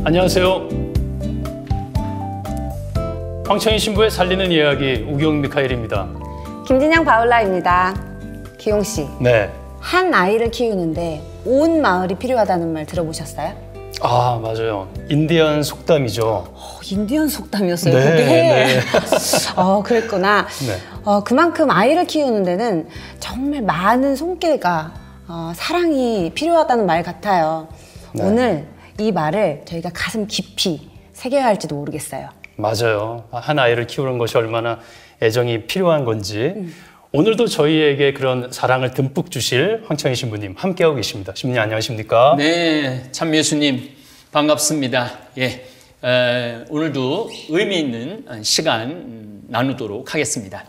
안녕하세요. 황청희 신부의 살리는 이야기 우경 미카엘입니다. 김진영 바울라입니다. 기용 씨. 네. 한 아이를 키우는데 온 마을이 필요하다는 말 들어보셨어요? 아, 맞아요. 인디언 속담이죠. 인디언 속담이었어요, 네, 그게? 네. 그랬구나. 네. 그만큼 아이를 키우는 데는 정말 많은 손길과 사랑이 필요하다는 말 같아요. 네. 오늘 이 말을 저희가 가슴 깊이 새겨야 할지도 모르겠어요. 맞아요. 한 아이를 키우는 것이 얼마나 애정이 필요한 건지 오늘도 저희에게 그런 사랑을 듬뿍 주실 황청희 신부님 함께하고 계십니다. 신부님 안녕하십니까? 네, 참 예수님 반갑습니다. 예, 오늘도 의미 있는 시간 나누도록 하겠습니다.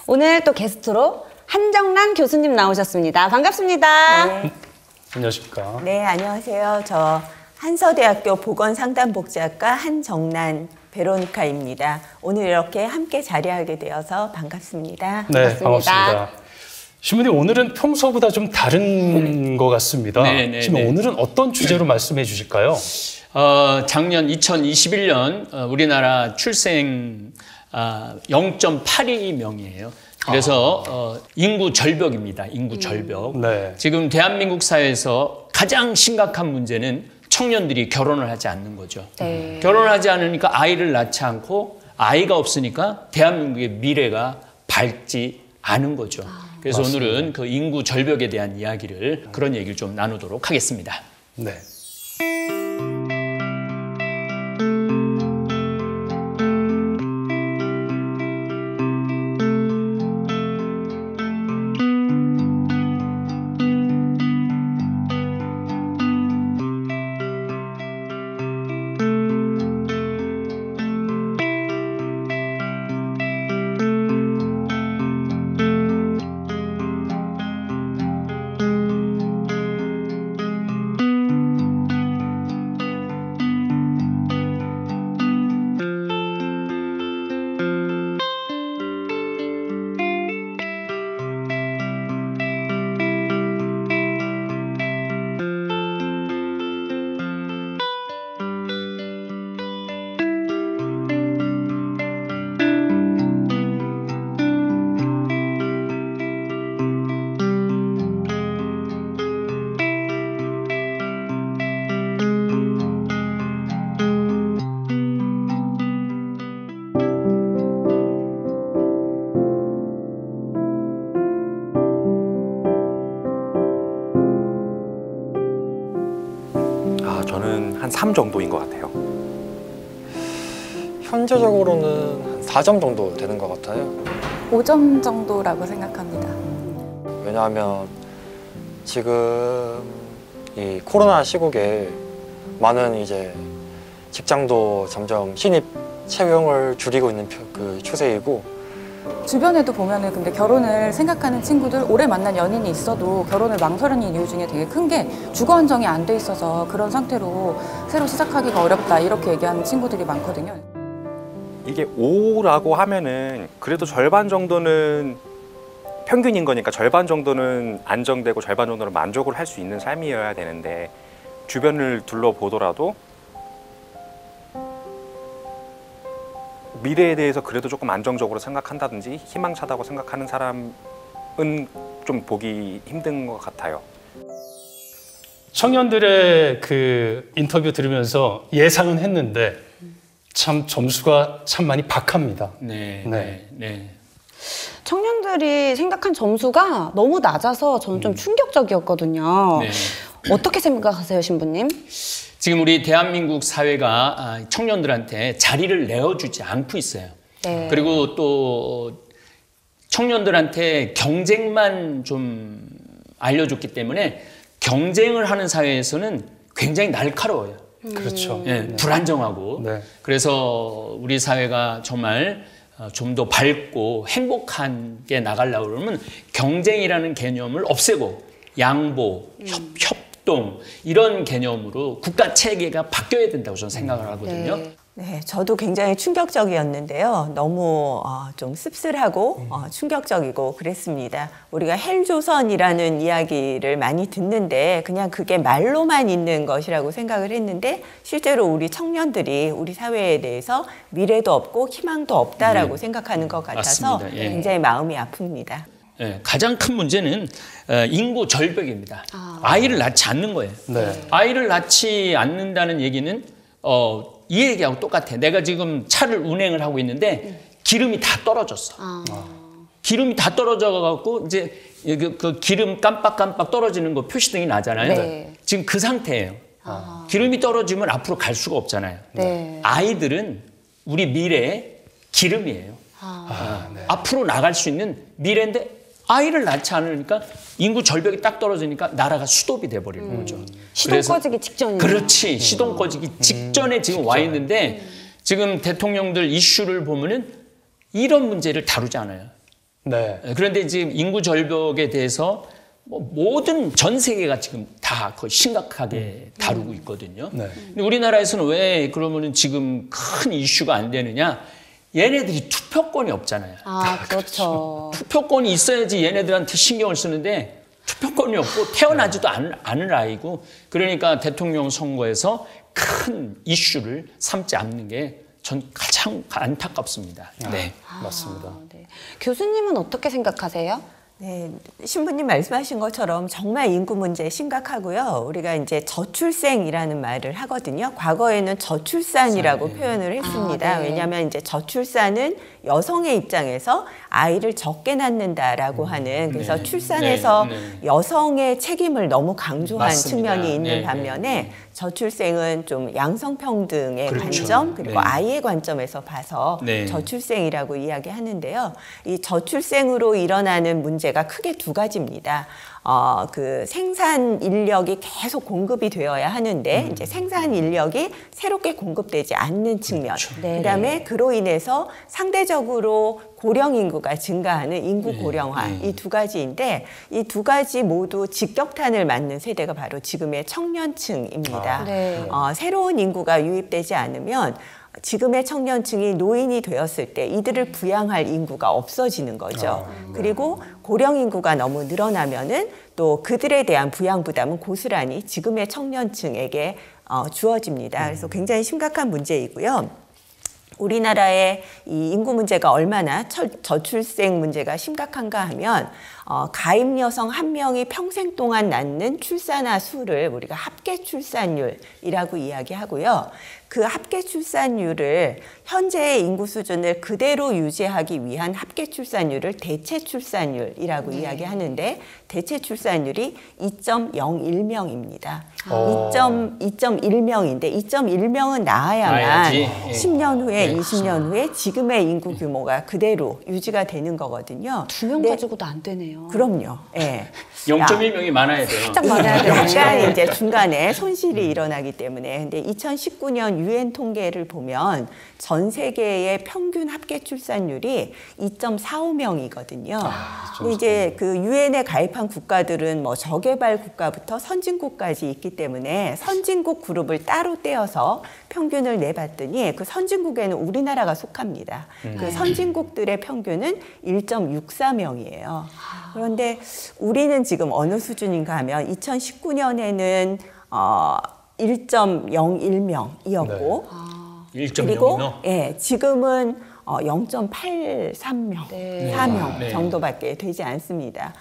오늘 또 게스트로 한정란 교수님 나오셨습니다. 반갑습니다. 네. 안녕하십니까? 네, 안녕하세요. 저 한서대학교 보건상담복지학과 한정란 베로니카입니다. 오늘 이렇게 함께 자리하게 되어서 반갑습니다. 네, 반갑습니다. 신부님 오늘은 평소보다 좀 다른 것 같습니다. 네. 오늘은 어떤 주제로 말씀해 주실까요? 작년 2021년 우리나라 출생 0.82명이에요. 그래서 인구 절벽입니다. 인구 절벽. 네. 지금 대한민국 사회에서 가장 심각한 문제는 청년들이 결혼을 하지 않는 거죠. 네. 결혼을 하지 않으니까 아이를 낳지 않고 아이가 없으니까 대한민국의 미래가 밝지 않은 거죠. 그래서 맞습니다. 오늘은 그 인구 절벽에 대한 이야기를 그런 얘기를 좀 나누도록 하겠습니다. 네. 저는 한 3 정도인 것 같아요. 현재적으로는 한 4점 정도 되는 것 같아요. 5점 정도라고 생각합니다. 왜냐하면 지금 이 코로나 시국에 많은 이제 직장도 점점 신입 채용을 줄이고 있는 그 추세이고, 주변에도 보면은 근데 결혼을 생각하는 친구들, 오래 만난 연인이 있어도 결혼을 망설이는 이유 중에 되게 큰 게 주거 안정이 안 돼 있어서 그런 상태로 새로 시작하기가 어렵다 이렇게 얘기하는 친구들이 많거든요. 이게 5라고 하면은 그래도 절반 정도는 평균인 거니까 절반 정도는 안정되고 절반 정도는 만족을 할 수 있는 삶이어야 되는데, 주변을 둘러보더라도 미래에 대해서 그래도 조금 안정적으로 생각한다든지 희망차다고 생각하는 사람은 좀 보기 힘든 것 같아요. 청년들의 그 인터뷰 들으면서 예상은 했는데 참 점수가 참 많이 박합니다. 네. 청년들이 생각한 점수가 너무 낮아서 저는 좀 충격적이었거든요. 네. 어떻게 생각하세요, 신부님? 지금 우리 대한민국 사회가 청년들한테 자리를 내어주지 않고 있어요. 네. 그리고 또 청년들한테 경쟁만 좀 알려줬기 때문에 경쟁을 하는 사회에서는 굉장히 날카로워요. 그렇죠. 네, 불안정하고. 네. 그래서 우리 사회가 정말 좀 더 밝고 행복하게 나가려고 그러면 경쟁이라는 개념을 없애고 양보, 협동 이런 개념으로 국가 체계가 바뀌어야 된다고 저는 생각을 하거든요. 네. 네, 저도 굉장히 충격적이었는데요. 너무 좀 씁쓸하고 충격적이고 그랬습니다. 우리가 헬조선이라는 이야기를 많이 듣는데 그냥 그게 말로만 있는 것이라고 생각을 했는데 실제로 우리 청년들이 우리 사회에 대해서 미래도 없고 희망도 없다라고 생각하는 것 같아서 맞습니다. 예. 굉장히 마음이 아픕니다. 예, 가장 큰 문제는 인구 절벽입니다. 아이를 낳지 않는 거예요. 네. 아이를 낳지 않는다는 얘기는 이 얘기하고 똑같아. 내가 지금 차를 운행을 하고 있는데 기름이 다 떨어졌어. 기름이 다 떨어져 갖고 이제 그 기름 깜빡깜빡 떨어지는 거 표시등이 나잖아요. 네. 지금 그 상태예요. 기름이 떨어지면 앞으로 갈 수가 없잖아요. 네. 아이들은 우리 미래의 기름이에요. 네. 앞으로 나갈 수 있는 미래인데 아이를 낳지 않으니까 인구 절벽이 딱 떨어지니까 나라가 수도비 돼버리는 거죠. 시동 그래서 꺼지기 직전이에요. 그렇지. 시동 꺼지기 직전에 지금 와 있는데 지금 대통령들 이슈를 보면은 이런 문제를 다루지 않아요. 네. 그런데 지금 인구 절벽에 대해서 뭐 모든 전 세계가 지금 다 거의 심각하게 다루고 있거든요. 네. 근데 우리나라에서는 왜 그러면은 지금 큰 이슈가 안 되느냐? 얘네들이 투표권이 없잖아요. 아, 그렇죠. 투표권이 있어야지 얘네들한테 신경을 쓰는데 투표권이 없고 태어나지도 않을 아이고 그러니까 대통령 선거에서 큰 이슈를 삼지 않는 게 전 가장 안타깝습니다. 네. 맞습니다. 네. 교수님은 어떻게 생각하세요? 네, 신부님 말씀하신 것처럼 정말 인구 문제 심각하고요. 우리가 이제 저출생이라는 말을 하거든요. 과거에는 저출산이라고 표현을 했습니다. 네. 왜냐하면 이제 저출산은 여성의 입장에서 아이를 적게 낳는다라고 하는 그래서 출산에서 여성의 책임을 너무 강조한 맞습니다. 측면이 있는 네, 반면에 저출생은 좀 양성평등의 그렇죠. 관점 그리고 네. 아이의 관점에서 봐서 네. 저출생이라고 이야기하는데요. 이 저출생으로 일어나는 문제가 크게 두 가지입니다. 그 생산 인력이 계속 공급이 되어야 하는데 이제 생산 인력이 새롭게 공급되지 않는 측면. 네. 그다음에 그로 인해서 상대적으로 고령 인구가 증가하는 인구 고령화 이 두 가지인데 이 두 가지 모두 직격탄을 맞는 세대가 바로 지금의 청년층입니다. 네. 새로운 인구가 유입되지 않으면 지금의 청년층이 노인이 되었을 때 이들을 부양할 인구가 없어지는 거죠. 그리고 고령 인구가 너무 늘어나면은 또 그들에 대한 부양 부담은 고스란히 지금의 청년층에게 주어집니다. 그래서 굉장히 심각한 문제이고요. 우리나라의 이 인구 문제가 얼마나 저출생 문제가 심각한가 하면 가임 여성 1명이 평생 동안 낳는 출산아 수를 우리가 합계 출산율이라고 이야기하고요. 그 합계 출산율을 현재의 인구 수준을 그대로 유지하기 위한 합계 출산율을 대체 출산율이라고 이야기하는데 대체 출산율이 2.01명입니다. 2.1명인데 2.1명은 낳아야만 낳아야지. 10년 후에 20년 후에 지금의 인구 규모가 그대로 유지가 되는 거거든요. 2명 가지고도 안 되네요. 그럼요. 예. 0.1명이 많아야 돼요. 살짝 많아야 되네. 약간 이제 중간에 손실이 일어나기 때문에. 근데 2019년 유엔 통계를 보면 전 세계의 평균 합계 출산율이 2.45명이거든요. 근데 이제 그 유엔에 가입한 국가들은 뭐 저개발 국가부터 선진국까지 있기 때문에 선진국 그룹을 따로 떼어서 평균을 내봤더니 그 선진국에는 우리나라가 속합니다. 그 선진국들의 평균은 1.64명이에요. 그런데 우리는 지금 어느 수준인가 하면 2019년에는 1.01명이었고 그리고 1.0명. 예, 지금은 0.83명, 네. 4명 네. 정도밖에 되지 않습니다.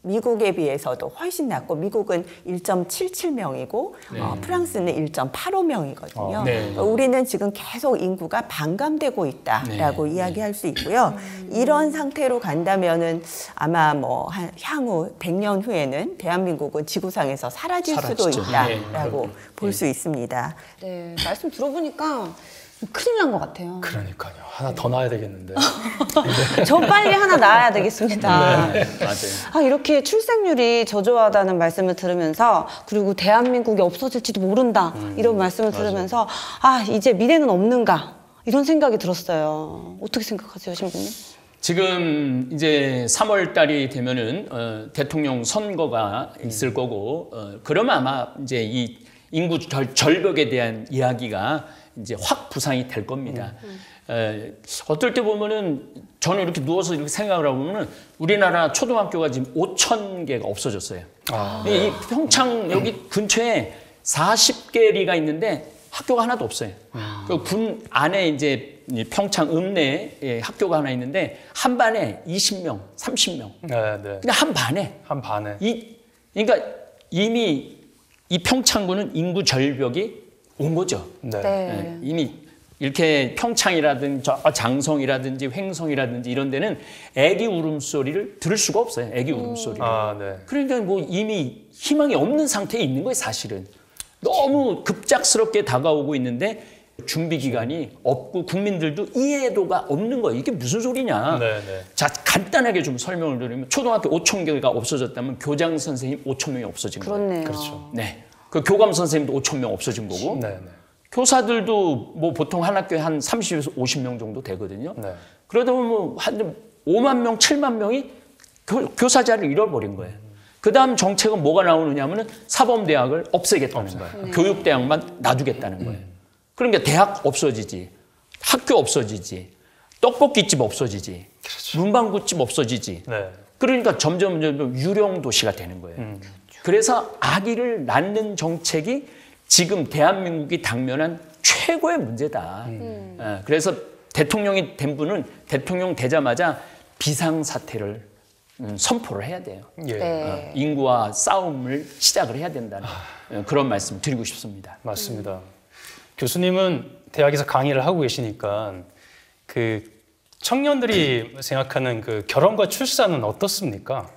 미국에 비해서도 훨씬 낮고 미국은 1.77명이고 프랑스는 1.85명이거든요. 네. 우리는 지금 계속 인구가 반감되고 있다라고 이야기할 수 있고요. 이런 상태로 간다면은 아마 뭐 향후 100년 후에는 대한민국은 지구상에서 사라질 수도 사라지죠. 있다라고 네. 볼 수 있습니다. 네, 말씀 들어보니까 큰일 난 것 같아요. 그러니까요. 하나 더 낳아야 되겠는데. 저 빨리 하나 낳아야 되겠습니다. 맞아요. 이렇게 출생률이 저조하다는 말씀을 들으면서 그리고 대한민국이 없어질지도 모른다 이런 말씀을 들으면서 이제 미래는 없는가 이런 생각이 들었어요. 어떻게 생각하세요, 신부님? 지금 이제 3월 달이 되면은 대통령 선거가 있을 거고 그러면 아마 이제 이 인구 절벽에 대한 이야기가 이제 확 부상이 될 겁니다. 어떨 때 보면은 저는 이렇게 누워서 이렇게 생각을 해보면은 우리나라 초등학교가 지금 5,000개가 없어졌어요. 이 평창 여기 근처에 40개리가 있는데 학교가 하나도 없어요. 그 군 안에 이제 평창 읍내에 학교가 하나 있는데 한 반에 20명, 30명. 네, 네. 그냥 한 반에. 한 반에. 그러니까 이미 이 평창군은 인구 절벽이 온 거죠. 네. 네. 이미 이렇게 평창이라든지 장성이라든지 횡성이라든지 이런 데는 애기 울음소리를 들을 수가 없어요. 애기 울음소리를. 아, 네. 그러니까 뭐 이미 희망이 없는 상태에 있는 거예요, 사실은. 너무 급작스럽게 다가오고 있는데 준비 기간이 없고 국민들도 이해도가 없는 거예요. 이게 무슨 소리냐. 네, 네. 자, 간단하게 좀 설명을 드리면 초등학교 5,000개가 없어졌다면 교장 선생님 5,000명이 없어진 거예요. 그렇네요. 그렇죠. 네. 그 교감 선생님도 5,000명 없어진 거고. 네, 네. 교사들도 뭐 보통 한 학교에 한 30에서 50명 정도 되거든요. 네. 그러다 보면 뭐 한 5만 명, 7만 명이 교사 자리를 잃어버린 거예요. 그 다음 정책은 뭐가 나오느냐면은 사범대학을 없애겠다는 거예요. 교육대학만 놔두겠다는 거예요. 그러니까 대학 없어지지, 학교 없어지지, 떡볶이집 없어지지, 문방구집 없어지지. 네. 그러니까 점점 유령 도시가 되는 거예요. 그래서 아기를 낳는 정책이 지금 대한민국이 당면한 최고의 문제다. 그래서 대통령이 된 분은 대통령 되자마자 비상사태를 선포를 해야 돼요. 예. 네. 인구와 싸움을 시작을 해야 된다는 그런 말씀 드리고 싶습니다. 맞습니다. 교수님은 대학에서 강의를 하고 계시니까 그 청년들이 생각하는 그 결혼과 출산은 어떻습니까?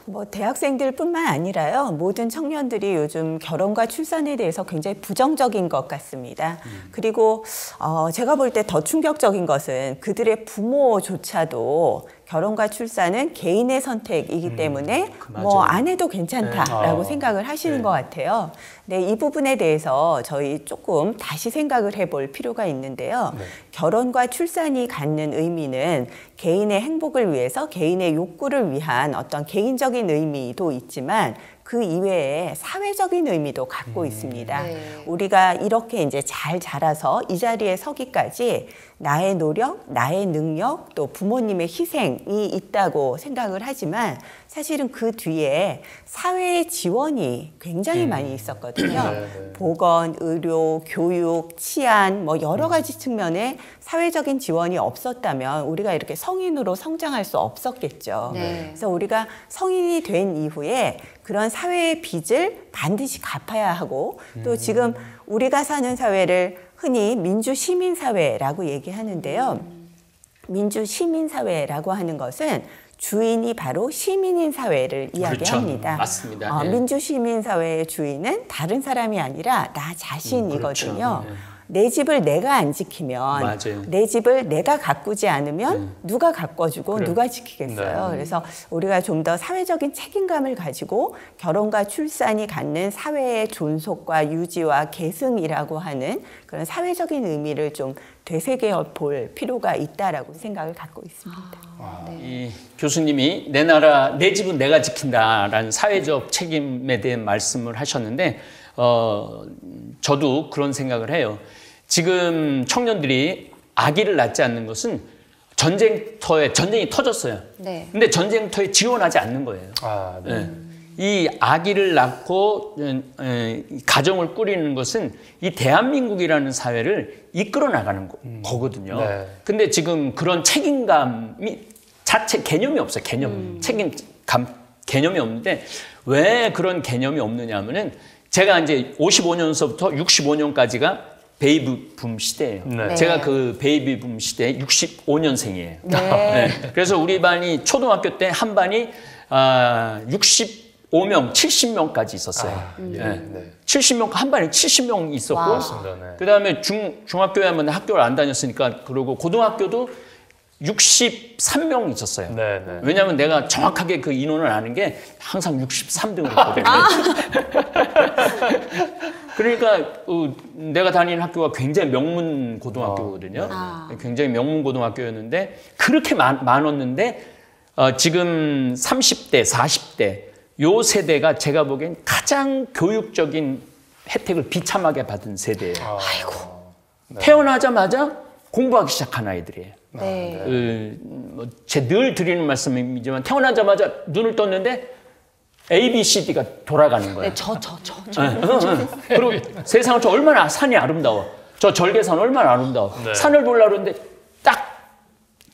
뭐 대학생들뿐만 아니라요. 모든 청년들이 요즘 결혼과 출산에 대해서 굉장히 부정적인 것 같습니다. 그리고 제가 볼 때 더 충격적인 것은 그들의 부모조차도 결혼과 출산은 개인의 선택이기 때문에 뭐 안 해도 괜찮다라고 생각을 하시는 것 같아요. 네, 이 부분에 대해서 저희 조금 다시 생각을 해볼 필요가 있는데요. 결혼과 출산이 갖는 의미는 개인의 행복을 위해서 개인의 욕구를 위한 어떤 개인적인 의미도 있지만 그 이외에 사회적인 의미도 갖고 있습니다. 네. 우리가 이렇게 이제 잘 자라서 이 자리에 서기까지 나의 노력, 나의 능력, 또 부모님의 희생이 있다고 생각을 하지만 사실은 그 뒤에 사회의 지원이 굉장히 많이 있었거든요. 보건, 의료, 교육, 치안 뭐 여러 가지 측면에 사회적인 지원이 없었다면 우리가 이렇게 성인으로 성장할 수 없었겠죠. 네. 그래서 우리가 성인이 된 이후에 그런 사회의 빚을 반드시 갚아야 하고 또 지금 우리가 사는 사회를 흔히 민주시민사회라고 얘기하는데요. 민주시민사회라고 하는 것은 주인이 바로 시민인 사회를 이야기합니다. 그렇죠. 맞습니다. 네. 민주시민사회의 주인은 다른 사람이 아니라 나 자신이거든요. 그렇죠. 네. 내 집을 내가 안 지키면 맞아요. 내 집을 내가 가꾸지 않으면 누가 가꿔주고 누가 지키겠어요. 네. 그래서 우리가 좀 더 사회적인 책임감을 가지고 결혼과 출산이 갖는 사회의 존속과 유지와 계승이라고 하는 그런 사회적인 의미를 좀 되새겨 볼 필요가 있다라고 생각을 갖고 있습니다. 이 교수님이 내 나라, 내 집은 내가 지킨다라는 사회적 책임에 대한 말씀을 하셨는데 저도 그런 생각을 해요. 지금 청년들이 아기를 낳지 않는 것은 전쟁이 터졌어요. 네. 근데 전쟁터에 지원하지 않는 거예요. 아, 네. 네. 이 아기를 낳고 가정을 꾸리는 것은 이 대한민국이라는 사회를 이끌어 나가는 거거든요. 네. 근데 지금 그런 책임감이 자체 개념이 없어요. 책임감 개념이 없는데 왜 그런 개념이 없느냐면은 제가 이제 55년서부터 65년까지가 베이비붐 시대예요. 네. 제가 그 베이비붐 시대 65년생이에요. 네. 그래서 우리 반이 초등학교 때 한 반이 65명, 70명까지 있었어요. 네. 70명, 한 반에 70명 있었고, 맞습니다. 네. 그 다음에 중학교에 한번 학교를 안 다녔으니까, 그러고 고등학교도 63명 있었어요. 네, 네. 왜냐하면 내가 정확하게 그 인원을 아는 게 항상 63등을 했거든요. 그러니까 내가 다니는 학교가 굉장히 명문 고등학교거든요. 굉장히 명문 고등학교였는데 그렇게 많았는데 지금 30대, 40대 요 세대가 제가 보기엔 가장 교육적인 혜택을 비참하게 받은 세대예요. 아이고. 태어나자마자 공부하기 시작한 아이들이에요. 네. 늘 드리는 말씀이지만 태어나자마자 눈을 떴는데 A, B, C, D가 돌아가는 거예요. 네, 그리고 세상은 저 얼마나 산이 아름다워. 저 절개산 얼마나 아름다워. 네. 산을 보려고 그러는데 딱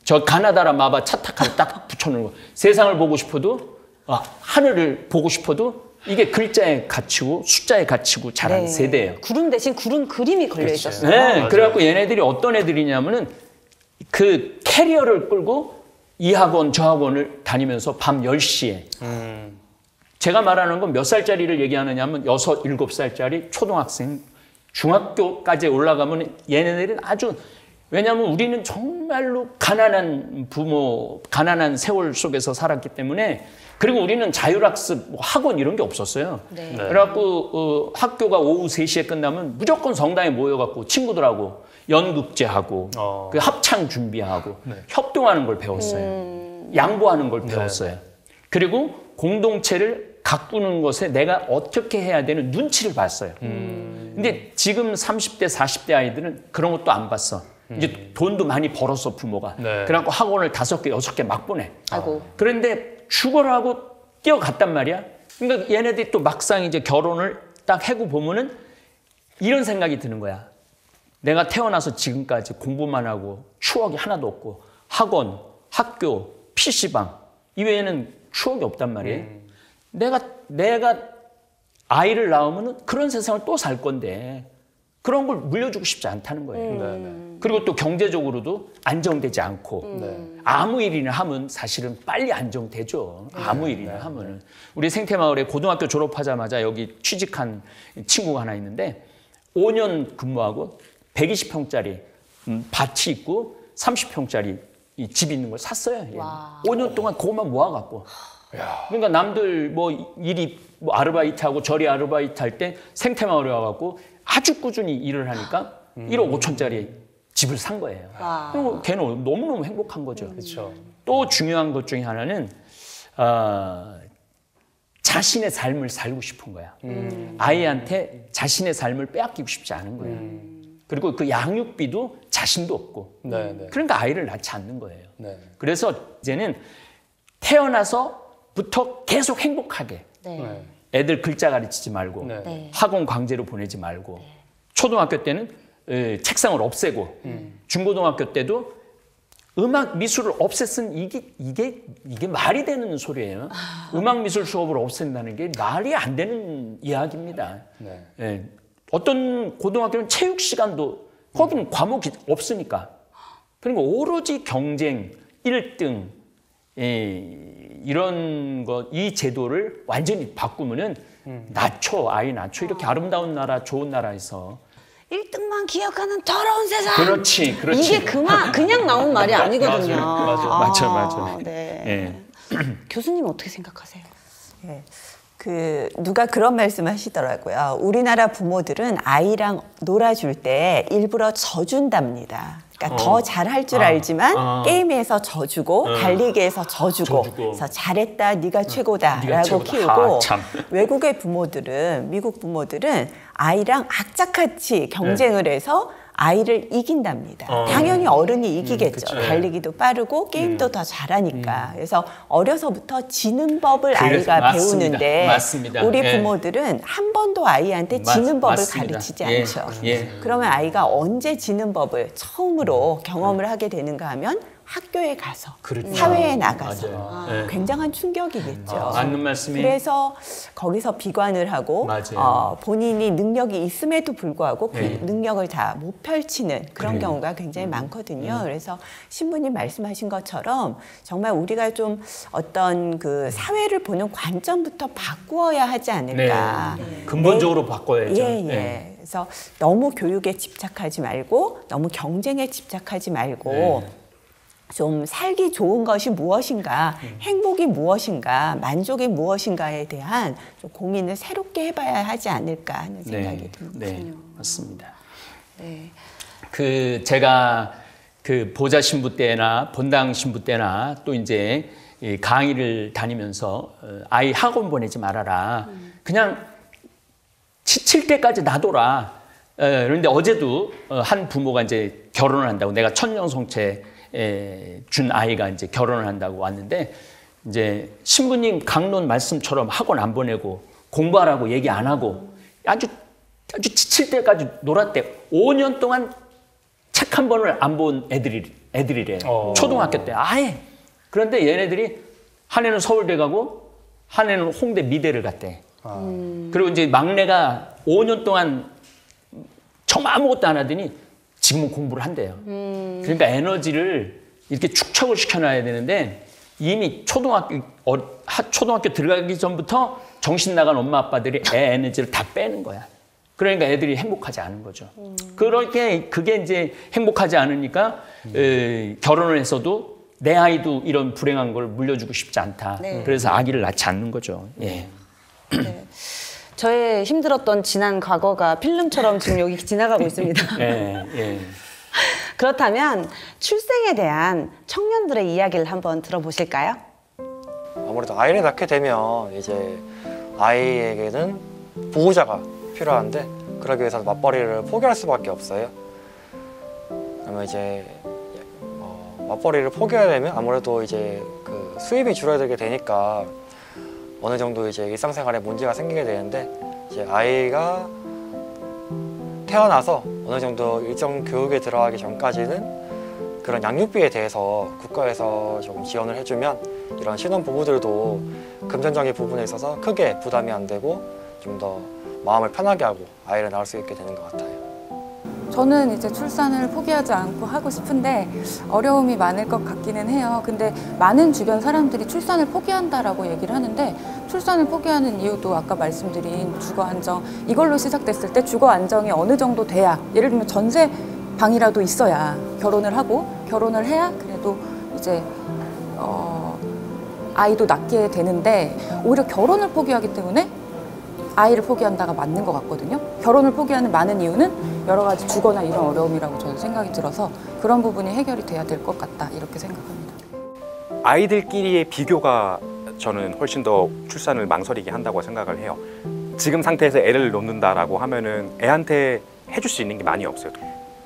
저 가나다라 마바 차타카를 딱 붙여놓은 거. 세상을 보고 싶어도 하늘을 보고 싶어도 이게 글자에 갇히고 숫자에 갇히고 자란 세대예요. 구름 대신 구름 그림이 걸려 있었어요. 네, 그래갖고 얘네들이 어떤 애들이냐면은 그 캐리어를 끌고 이 학원 저 학원을 다니면서 밤 10시에 제가 말하는 건 몇 살짜리를 얘기하느냐 하면 6, 7살짜리 초등학생 중학교까지 올라가면 얘네들은 아주 왜냐하면 우리는 정말로 가난한 부모, 가난한 세월 속에서 살았기 때문에 그리고 우리는 자율학습, 학원 이런 게 없었어요. 네. 그래갖고 학교가 오후 3시에 끝나면 무조건 성당에 모여갖고 친구들하고 연극제하고 그 합창 준비하고 협동하는 걸 배웠어요. 양보하는 걸 배웠어요. 그리고 공동체를 가꾸는 것에 내가 어떻게 해야 되는 눈치를 봤어요. 근데 지금 30대, 40대 아이들은 그런 것도 안 봤어. 이제 돈도 많이 벌었어, 부모가. 네. 그래갖고 학원을 5개, 6개 막 보내. 아이고. 그런데 죽어라 하고 뛰어갔단 말이야. 그러니까 얘네들이 또 막상 이제 결혼을 딱 해고 보면은 이런 생각이 드는 거야. 내가 태어나서 지금까지 공부만 하고 추억이 하나도 없고 학원, 학교, PC방 이외에는 추억이 없단 말이에요. 내가 아이를 낳으면 그런 세상을 또 살 건데 그런 걸 물려주고 싶지 않다는 거예요. 그리고 또 경제적으로도 안정되지 않고 아무 일이나 하면 사실은 빨리 안정되죠. 아무 일이나 하면은. 우리 생태마을에 고등학교 졸업하자마자 여기 취직한 친구가 하나 있는데 5년 근무하고 120평짜리 밭이 있고 30평짜리 집 있는 걸 샀어요. 얘는. 5년 동안 그것만 모아갖고. 그러니까 남들 뭐 일이 뭐 아르바이트하고 저리 아르바이트 할 때 생태마을에 와갖고 아주 꾸준히 일을 하니까 1억 5천짜리 집을 산 거예요. 그리고 걔는 너무너무 행복한 거죠. 그렇죠. 또 중요한 것 중에 하나는 자신의 삶을 살고 싶은 거야. 아이한테 자신의 삶을 빼앗기고 싶지 않은 거야. 그리고 그 양육비도 자신도 없고. 그러니까 아이를 낳지 않는 거예요. 그래서 이제는 태어나서부터 계속 행복하게 애들 글자 가르치지 말고 학원 강제로 보내지 말고 초등학교 때는 책상을 없애고 중고등학교 때도 음악 미술을 없앴은 이게 말이 되는 소리예요. 음악 미술 수업을 없앤다는 게 말이 안 되는 이야기입니다. 어떤 고등학교는 체육 시간도 거기는 과목이 없으니까. 그러니까 오로지 경쟁 1등 이런 이 제도를 완전히 바꾸면은 아이 낳죠. 이렇게 아름다운 나라, 좋은 나라에서 1등만 기억하는 더러운 세상. 그렇지. 이게 그냥 나온 말이 아니거든요. 맞아. 네. 교수님 어떻게 생각하세요? 네. 누가 그런 말씀 하시더라고요. 우리나라 부모들은 아이랑 놀아줄 때 일부러 져준답니다. 그러니까 더 잘할 줄 알지만 게임에서 져주고 달리기에서 져주고 그래서 잘했다, 네가 최고다라고 키우고 외국의 부모들은 미국 부모들은 아이랑 악착같이 경쟁을 해서 아이를 이긴답니다. 당연히 어른이 이기겠죠. 달리기도 빠르고 게임도 더 잘하니까. 그래서 어려서부터 지는 법을 아이가 배우는데 우리 부모들은 한 번도 아이한테 지는 법을 가르치지 않죠. 그러면 아이가 언제 지는 법을 처음으로 경험을 하게 되는가 하면 학교에 가서 사회에 나가서 굉장한 충격이겠죠. 맞는 말씀이. 그래서 거기서 비관을 하고 본인이 능력이 있음에도 불구하고 그 능력을 다 못 펼치는 그런 경우가 굉장히 많거든요. 그래서 신부님 말씀하신 것처럼 정말 우리가 좀 어떤 그 사회를 보는 관점부터 바꾸어야 하지 않을까. 근본적으로 바꿔야죠. 그래서 너무 교육에 집착하지 말고 너무 경쟁에 집착하지 말고 좀 살기 좋은 것이 무엇인가, 행복이 무엇인가, 만족이 무엇인가에 대한 좀 고민을 새롭게 해봐야 하지 않을까 하는 생각이 듭니다. 네, 맞습니다. 제가 보좌 신부 때나 본당 신부 때나 또 이제 강의를 다니면서 아이 학원 보내지 말아라. 그냥 지칠 때까지 놔둬라. 그런데 어제도 한 부모가 이제 결혼을 한다고, 내가 천년성체 준 아이가 이제 결혼을 한다고 왔는데, 이제 신부님 강론 말씀처럼 학원 안 보내고 공부하라고 얘기 안 하고 아주 지칠 때까지 놀았대. 5년 동안 책 한 번을 안 본 애들이래. 초등학교 때 아예. 그런데 얘네들이 한 애는 서울대 가고 한 애는 홍대 미대를 갔대. 그리고 이제 막내가 5년 동안 정말 아무것도 안 하더니 지금은 공부를 한대요. 그러니까 에너지를 이렇게 축적을 시켜놔야 되는데, 이미 초등학교 들어가기 전부터 정신 나간 엄마 아빠들이 애 에너지를 다 빼는 거야. 그러니까 애들이 행복하지 않은 거죠. 그게 이제 행복하지 않으니까 결혼을 했어도 내 아이도 이런 불행한 걸 물려주고 싶지 않다. 네. 그래서 아기를 낳지 않는 거죠. 예. 네. 저의 힘들었던 지난 과거가 필름처럼 지금 여기 지나가고 있습니다. 예. 그렇다면 출생에 대한 청년들의 이야기를 한번 들어보실까요? 아무래도 아이를 낳게 되면 이제 아이에게는 보호자가 필요한데, 그러기 위해서 맞벌이를 포기할 수밖에 없어요. 그러면 이제 맞벌이를 포기하려면 아무래도 이제 그 수입이 줄어들게 되니까 어느 정도 이제 일상생활에 문제가 생기게 되는데, 이제 아이가 태어나서 어느 정도 일정 교육에 들어가기 전까지는 그런 양육비에 대해서 국가에서 좀 지원을 해주면 이런 신혼부부들도 금전적인 부분에 있어서 크게 부담이 안 되고 좀 더 마음을 편하게 하고 아이를 낳을 수 있게 되는 것 같아요. 저는 이제 출산을 포기하지 않고 하고 싶은데 어려움이 많을 것 같기는 해요. 근데 많은 주변 사람들이 출산을 포기한다라고 얘기를 하는데, 출산을 포기하는 이유도 아까 말씀드린 주거 안정, 이걸로 시작됐을 때 주거 안정이 어느 정도 돼야, 예를 들면 전세 방이라도 있어야 결혼을 하고, 결혼을 해야 그래도 이제 아이도 낳게 되는데, 오히려 결혼을 포기하기 때문에 아이를 포기한다가 맞는 것 같거든요. 결혼을 포기하는 많은 이유는 여러 가지 주거나 이런 어려움이라고 저는 생각이 들어서 그런 부분이 해결이 돼야 될 것 같다, 이렇게 생각합니다. 아이들끼리의 비교가 저는 훨씬 더 출산을 망설이게 한다고 생각을 해요. 지금 상태에서 애를 놓는다라고 하면은 애한테 해줄 수 있는 게 많이 없어요.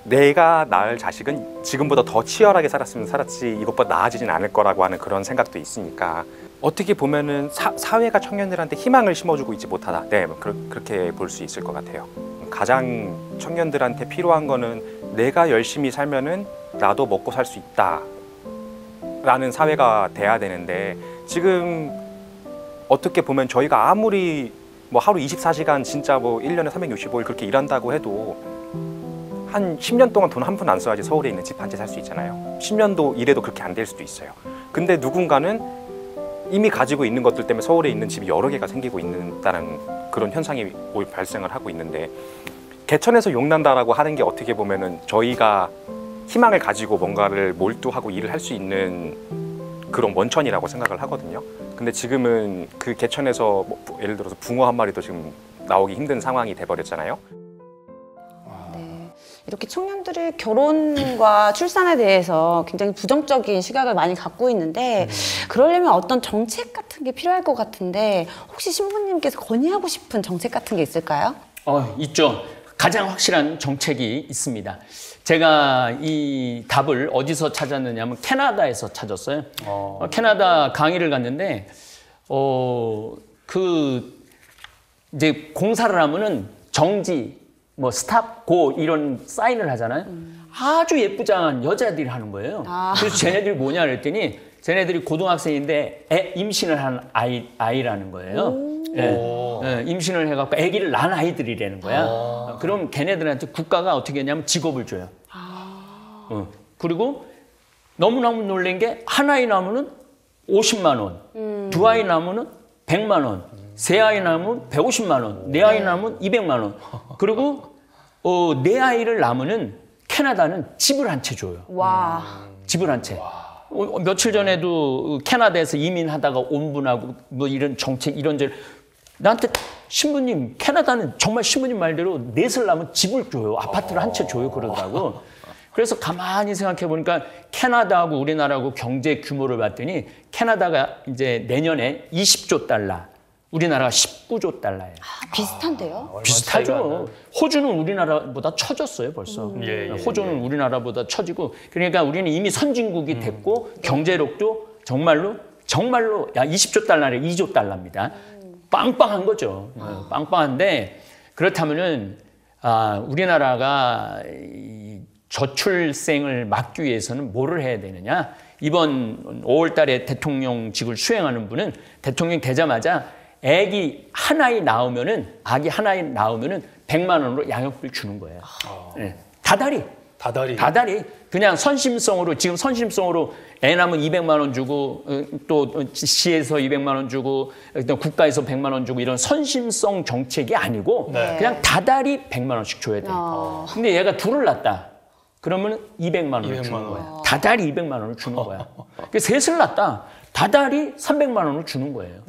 내가 낳을 자식은 지금보다 더 치열하게 살았으면 살았지 이것보다 나아지진 않을 거라고 하는 그런 생각도 있으니까, 어떻게 보면은 사회가 청년들한테 희망을 심어주고 있지 못하다. 네, 그렇게 볼 수 있을 것 같아요. 가장 청년들한테 필요한 거는 내가 열심히 살면은 나도 먹고 살 수 있다 라는 사회가 돼야 되는데, 지금 어떻게 보면 저희가 아무리 뭐 하루 24시간 진짜 뭐 1년에 365일 그렇게 일한다고 해도 한 10년 동안 돈 한 푼 안 써야지 서울에 있는 집 한 채 살 수 있잖아요. 10년도 일해도 그렇게 안 될 수도 있어요. 근데 누군가는 이미 가지고 있는 것들 때문에 서울에 있는 집이 여러 개가 생기고 있다는 그런 현상이 발생을 하고 있는데, 개천에서 용난다라고 하는 게 어떻게 보면은 저희가 희망을 가지고 뭔가를 몰두하고 일을 할 수 있는 그런 원천이라고 생각을 하거든요. 근데 지금은 그 개천에서 뭐 예를 들어서 붕어 한 마리도 지금 나오기 힘든 상황이 돼버렸잖아요. 이렇게 청년들이 결혼과 출산에 대해서 굉장히 부정적인 시각을 많이 갖고 있는데, 그러려면 어떤 정책 같은 게 필요할 것 같은데, 혹시 신부님께서 건의하고 싶은 정책 같은 게 있을까요? 있죠. 가장 확실한 정책이 있습니다. 제가 이 답을 어디서 찾았느냐면 캐나다에서 찾았어요. 캐나다 강의를 갔는데 이제 공사를 하면은 정지, 뭐 스탑, 고 이런 사인을 하잖아요. 아주 예쁘장한 여자들이 하는 거예요. 그래서 쟤네들이 뭐냐 그랬더니, 쟤네들이 고등학생인데 임신을 한 아이라는 거예요. 임신을 해갖고 아기를 낳은 아이들이라는 거야. 그럼 걔네들한테 국가가 어떻게 했냐면 직업을 줘요. 그리고 너무너무 놀란 게, 한 아이 낳으면은 50만 원, 두 아이 낳으면은 100만 원, 세 아이 낳으면 150만 원, 네 아이 낳으면 200만 원. 그리고 네 아이를 낳으면은 캐나다는 집을 한 채 줘요. 와. 집을 한 채. 며칠 전에도 캐나다에서 이민하다가 온 분하고 뭐 이런 정책 이런저런, 나한테 신부님, 캐나다는 정말 신부님 말대로 넷을 낳으면 집을 줘요. 아파트를 한 채 줘요. 그러더라고. 그래서 가만히 생각해 보니까 캐나다하고 우리나라하고 경제 규모를 봤더니, 캐나다가 이제 내년에 20조 달러, 우리나라가 19조 달러예요. 비슷한데요? 비슷하죠. 호주는 우리나라보다 처졌어요, 벌써. 호주는 우리나라보다 처지고, 그러니까 우리는 이미 선진국이 됐고 경제력도 정말로 야 20조 달러래 2조 달러입니다. 빵빵한 거죠. 빵빵한데 그렇다면은 우리나라가 이 저출생을 막기 위해서는 뭐를 해야 되느냐? 이번 5월 달에 대통령직을 수행하는 분은 대통령 되자마자 아기 하나이 나오면은 100만 원으로 양육비를 주는 거예요. 네. 다달이 그냥 선심성으로 지금 선심성으로 애 낳으면 200만 원 주고 또 시에서 200만 원 주고 국가에서 100만 원 주고 이런 선심성 정책이 아니고 그냥 다달이 100만 원씩 줘야 돼요. 근데 얘가 둘을 낳았다. 그러면 200만 원을 주는 거예요. 다달이 200만 원을 주는 거야. 셋을 낳았다. 다달이 300만 원을 주는 거예요.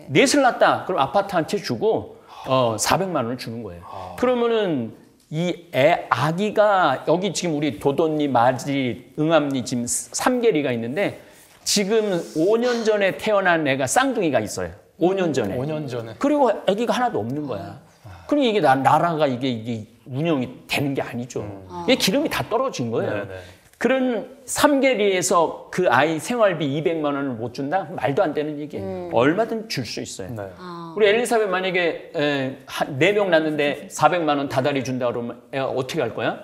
넷을 낳았다. 그럼 아파트 한 채 주고 400만 원을 주는 거예요. 그러면은 이 아기가 여기 지금 우리 도돈니, 마지, 응암니 지금 3개리가 있는데 지금 5년 전에 태어난 애가 쌍둥이가 있어요. 5년 전에. 그리고 아기가 하나도 없는 거야. 그러니 이게 나라가 이게 운영이 되는 게 아니죠. 이게 기름이 다 떨어진 거예요. 그런 3개리에서 그 아이 생활비 200만 원을 못 준다? 말도 안 되는 얘기예요. 얼마든 줄 수 있어요. 우리 엘리사벳 만약에 4명 낳는데 400만 원 다달이 준다 그러면 애가 어떻게 할 거야?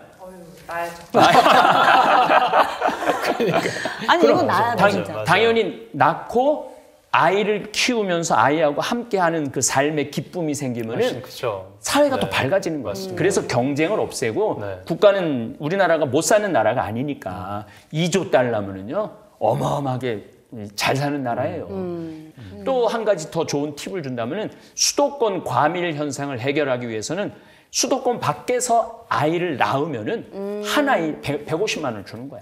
아니 이건 나야 진짜. 당연히 낳고 아이를 키우면서 아이하고 함께하는 그 삶의 기쁨이 생기면은 사회가 더 밝아지는 것 같습니다. 그래서 경쟁을 없애고 국가는 우리나라가 못 사는 나라가 아니니까 2조 달러면은요 어마어마하게 잘 사는 나라예요. 또 한 가지 더 좋은 팁을 준다면은 수도권 과밀 현상을 해결하기 위해서는 수도권 밖에서 아이를 낳으면은 한 아이 150만 원 주는 거야.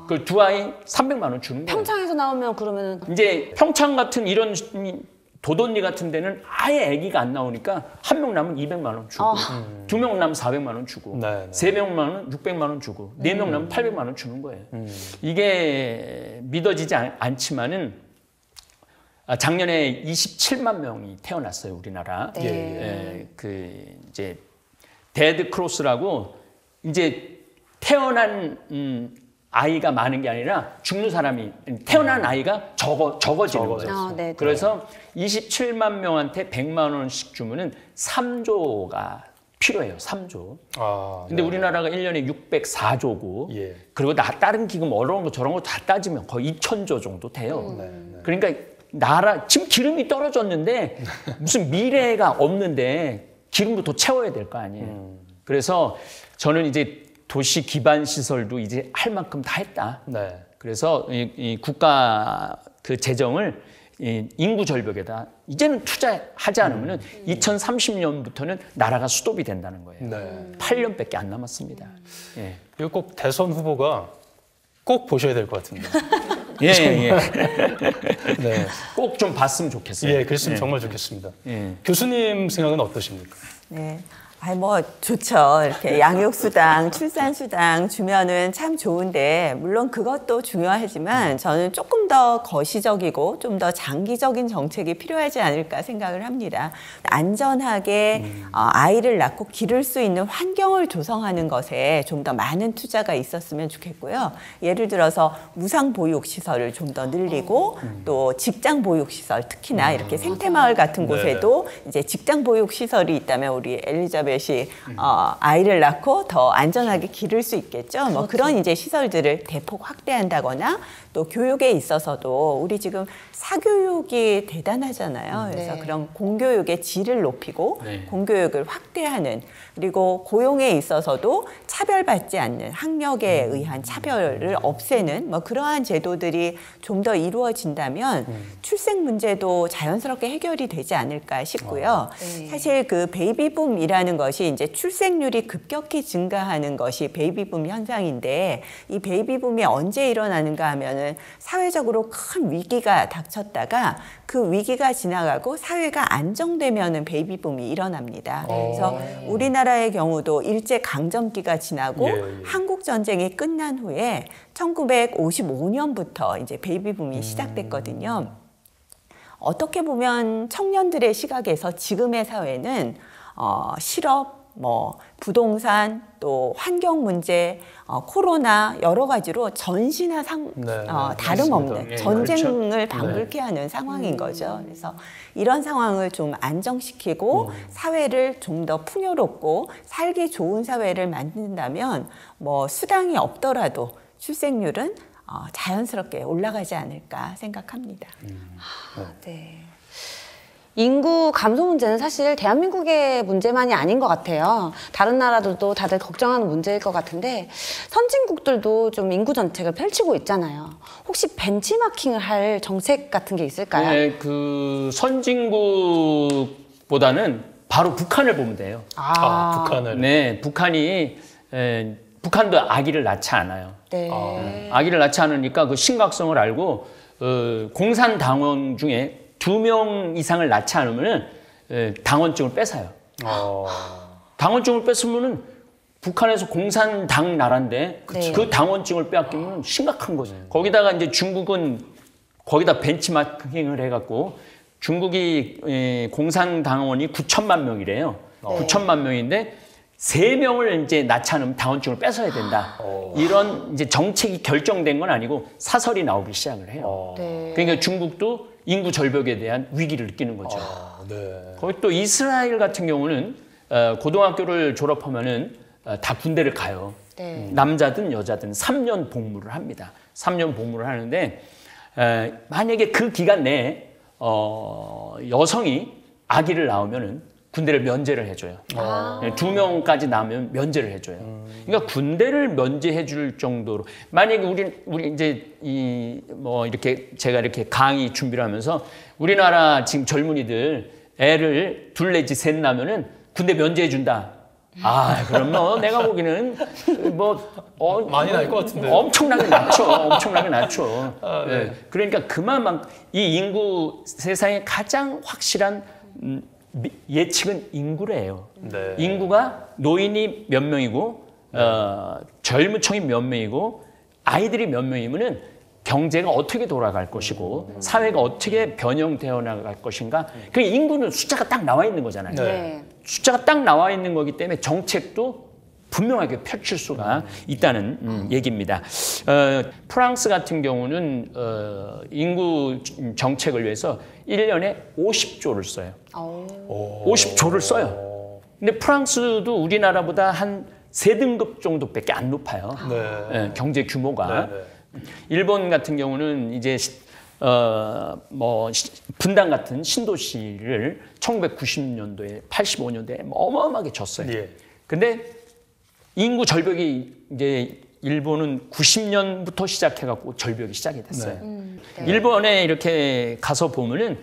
그 두 아이 300만 원 주는 거예요. 평창에서 나오면 그러면은 이제 평창 같은 이런 도돈리 같은 데는 아예 아기가 안 나오니까 한 명 낳으면 200만 원 주고 2명 낳으면 400만 원 주고 3명 낳으면 600만 원 주고 4명 낳으면 800만 원 주는 거예요. 이게 믿어지지 않지만은 작년에 27만 명이 태어났어요, 우리나라. 그 이제 데드 크로스라고 이제 태어난 아이가 많은 게 아니라 죽는 사람이 태어난 아이가 적어지는 거예요. 그래서 27만 명한테 100만 원씩 주면은 3조가 필요해요. 3조. 근데 우리나라가 1년에 604조고 그리고 다른 기금 어려운 거 저런 거 다 따지면 거의 2,000조 정도 돼요. 그러니까 지금 기름이 떨어졌는데 무슨 미래가 없는데 기름부터 채워야 될 거 아니에요. 그래서 저는 이제 도시 기반 시설도 이제 할 만큼 다 했다. 그래서 이 국가 그 재정을 인구 절벽에다 이제는 투자하지 않으면 2030년부터는 나라가 수도비 된다는 거예요. 8년밖에 안 남았습니다. 이거 꼭 대선 후보가 꼭 보셔야 될 것 같은데. 꼭 좀 봤으면 좋겠어요. 그랬으면 정말 좋겠습니다. 교수님 생각은 어떠십니까? 뭐 좋죠. 이렇게 양육수당, 출산수당 주면은 참 좋은데 물론 그것도 중요하지만 저는 조금 더 거시적이고 좀 더 장기적인 정책이 필요하지 않을까 생각을 합니다. 안전하게 아이를 낳고 기를 수 있는 환경을 조성하는 것에 좀 더 많은 투자가 있었으면 좋겠고요. 예를 들어서 무상보육시설을 좀 더 늘리고 또 직장보육시설 특히나 이렇게 생태마을 같은 곳에도 이제 직장보육시설이 있다면 우리 엘리자벳이 아이를 낳고 더 안전하게 기를 수 있겠죠. 뭐 그런 이제 시설들을 대폭 확대한다거나 또 교육에 있어서도 우리 지금 사교육이 대단하잖아요. 그래서 그런 공교육의 질을 높이고 공교육을 확대하는 그리고 고용에 있어서도 차별받지 않는 학력에 의한 차별을 없애는 뭐 그러한 제도들이 좀 더 이루어진다면 출생 문제도 자연스럽게 해결이 되지 않을까 싶고요. 사실 그 베이비붐이라는 것이 이제 출생률이 급격히 증가하는 것이 베이비붐 현상인데 이 베이비붐이 언제 일어나는가 하면은 사회적으로 큰 위기가 닥쳤다가 그 위기가 지나가고 사회가 안정되면은 베이비붐이 일어납니다. 그래서 우리나라의 경우도 일제 강점기가 지나고 한국 전쟁이 끝난 후에 1955년부터 이제 베이비붐이 시작됐거든요. 어떻게 보면 청년들의 시각에서 지금의 사회는 실업, 부동산, 또 환경 문제, 코로나 여러 가지로 전시나 다름없는 전쟁을 방불케 하는 상황인 거죠. 그래서 이런 상황을 좀 안정시키고 사회를 좀 더 풍요롭고 살기 좋은 사회를 만든다면 수당이 없더라도 출생률은 자연스럽게 올라가지 않을까 생각합니다. 네. 인구 감소 문제는 사실 대한민국의 문제만이 아닌 것 같아요. 다른 나라들도 다들 걱정하는 문제일 것 같은데 선진국들도 좀 인구 정책을 펼치고 있잖아요. 혹시 벤치마킹을 할 정책 같은 게 있을까요? 네, 그 선진국보다는 바로 북한을 보면 돼요. 북한을. 네, 북한도 아기를 낳지 않아요. 네. 아기를 낳지 않으니까 그 심각성을 알고 공산당원 중에 2명 이상을 낳지 않으면 당원증을 뺏어요. 당원증을 뺏으면은 북한에서 공산당 나라인데 그 당원증을 빼앗기면 심각한 거죠. 거기다가 이제 중국은 거기다 벤치마킹을 해갖고 중국이 공산당원이 9천만 명이래요. 9천만 명인데 3명을 이제 낳지 않으면 당원증을 뺏어야 된다. 이런 이제 정책이 결정된 건 아니고 사설이 나오기 시작을 해요. 그러니까 중국도 인구 절벽에 대한 위기를 느끼는 거죠. 거기 또 이스라엘 같은 경우는 고등학교를 졸업하면은 다 군대를 가요. 남자든 여자든 3년 복무를 합니다. 3년 복무를 하는데 만약에 그 기간 내에 여성이 아기를 낳으면은 군대를 면제를 해줘요. 2명까지 낳으면 면제를 해줘요. 그러니까 군대를 면제해 줄 정도로 만약에 우리 이제 이렇게 제가 이렇게 강의 준비를 하면서 우리나라 지금 젊은이들 애를 2 내지 3 낳으면은 군대 면제해 준다. 그럼 내가 보기에는 많이 날 것 같은데. 엄청나게 낮죠. 네. 그러니까 그만큼 이 인구 세상의 가장 확실한 예측은 인구래요. 인구가 노인이 몇 명이고 젊은 층이 몇 명이고 아이들이 몇 명이면은 경제가 어떻게 돌아갈 것이고 사회가 어떻게 변형되어 나갈 것인가. 그 인구는 숫자가 딱 나와 있는 거잖아요. 숫자가 딱 나와 있는 거기 때문에 정책도 분명하게 펼칠 수가 있다는 얘기입니다. 프랑스 같은 경우는 인구 정책을 위해서 1년에 50조를 써요. 50조를 써요. 근데 프랑스도 우리나라보다 한 3등급 정도밖에 안 높아요. 경제 규모가. 일본 같은 경우는 이제 분당 같은 신도시를 1990년도에 85년도에 어마어마하게 졌어요. 근데 인구 절벽이 이제 일본은 90년부터 시작해갖고 절벽이 시작이 됐어요. 일본에 이렇게 가서 보면은